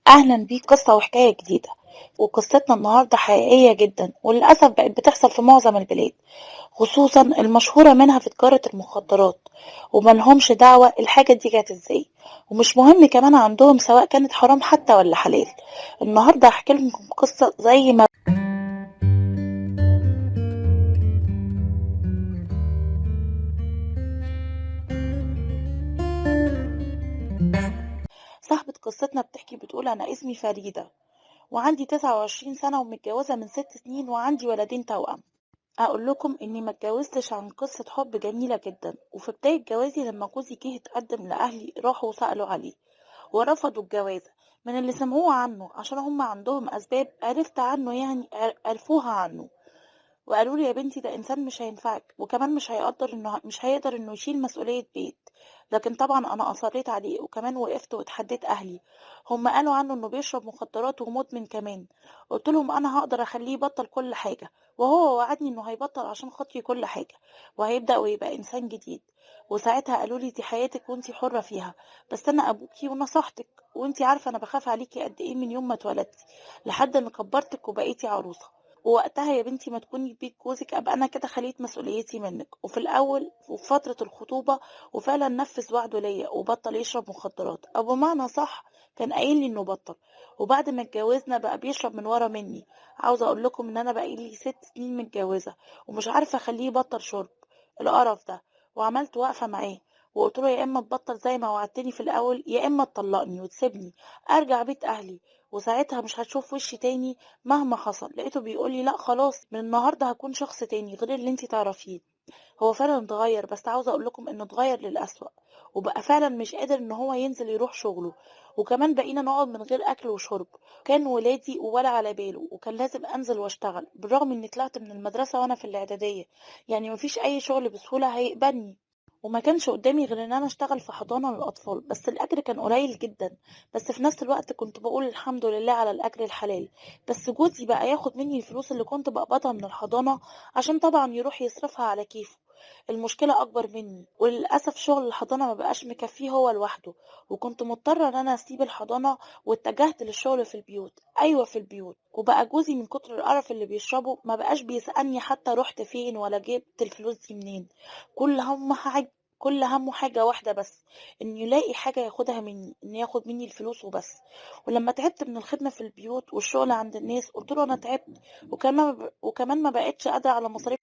أهلا بيك قصة وحكاية جديدة. وقصتنا النهاردة حقيقية جدا وللأسف بقت بتحصل في معظم البلاد، خصوصا المشهورة منها في تجارة المخدرات، وملهمش دعوة الحاجة دي جت ازاي، ومش مهم كمان عندهم سواء كانت حرام حتى ولا حلال. النهاردة هحكي لكم قصة زي ما صاحبة قصتنا بتحكي، بتقول أنا اسمي فريدة وعندي 29 سنة ومتجوزة من 6 سنين وعندي ولدين توأم. أقول لكم إني ما اتجوزتش عن قصة حب جميلة جدا، وفي بداية جوازي لما جوزي جه يتقدم لأهلي راحوا سألوا عليه ورفضوا الجوازة من اللي سمعوه عنه، عشان هم عندهم أسباب عرفت عنه، يعني عرفوها عنه، وقالوا لي يا بنتي ده إنسان مش هينفعك، وكمان مش هيقدر إنه يشيل مسؤولية بيت. لكن طبعا أنا أصريت عليه، وكمان وقفت واتحديت أهلي. هم قالوا عنه إنه بيشرب مخدرات ومدمن كمان. قلت لهم أنا هقدر أخليه يبطل كل حاجة، وهو وعدني إنه هيبطل عشان خاطري كل حاجة، وهيبدأ ويبقى إنسان جديد. وساعتها قالوا لي دي حياتك وانتي حرة فيها، بس أنا أبوكي ونصحتك، وانتي عارفة أنا بخاف عليكي قد إيه من يوم ما اتولدتي لحد ما كبرتك وبقيتي عروسة. ووقتها يا بنتي ما تكوني في بيت جوزك ابقى انا كده خليت مسؤوليتي منك. وفي الاول وفي فترة الخطوبة وفعلا نفذ وعده ليا وبطل يشرب مخدرات، او بمعنى صح كان قايل لي انه بطل. وبعد ما اتجوزنا بقى بيشرب من ورا مني. عاوزة اقول لكم ان انا بقى لي 6 سنين متجوزة ومش عارفة اخليه يبطل شرب. القرف ده. وعملت وقفة معاه وقلت له يا اما تبطل زي ما وعدتني في الاول، يا اما تطلقني وتسيبني ارجع بيت اهلي، وساعتها مش هتشوف وشي تاني. مهما حصل لقيته بيقول لي لا خلاص من النهارده هكون شخص تاني غير اللي انتي تعرفيه. هو فعلا اتغير، بس عاوزه اقول لكم انه اتغير للأسوأ، وبقى فعلا مش قادر ان هو ينزل يروح شغله. وكمان بقينا نقعد من غير اكل وشرب. كان ولادي ولا على باله، وكان لازم انزل واشتغل بالرغم اني طلعت من المدرسه وانا في الاعداديه، يعني مفيش اي شغل بسهوله هيقبلني. وما كانش قدامي غير ان انا اشتغل في حضانة للاطفال، بس الاجر كان قليل جدا. بس في نفس الوقت كنت بقول الحمد لله على الاجر الحلال. بس جوزي بقى ياخد مني الفلوس اللي كنت بقبضها من الحضانة عشان طبعا يروح يصرفها على كيفه. المشكلة اكبر مني، وللاسف شغل الحضانة ما بقاش مكفيه هو لوحده، وكنت مضطرة ان انا اسيب الحضانة واتجهت للشغل في البيوت. ايوه في البيوت. وبقى جوزي من كتر القرف اللي بيشربه ما بقاش بيسألني حتى رحت فين ولا جبت الفلوس دي منين. كل هم كل همه حاجة واحدة بس، إنه يلاقي حاجة ياخدها مني، إنه ياخد مني الفلوس وبس. ولما تعبت من الخدمة في البيوت والشغل عند الناس قلت له أنا تعبت، وكمان ما بقتش قادرة على مصاريف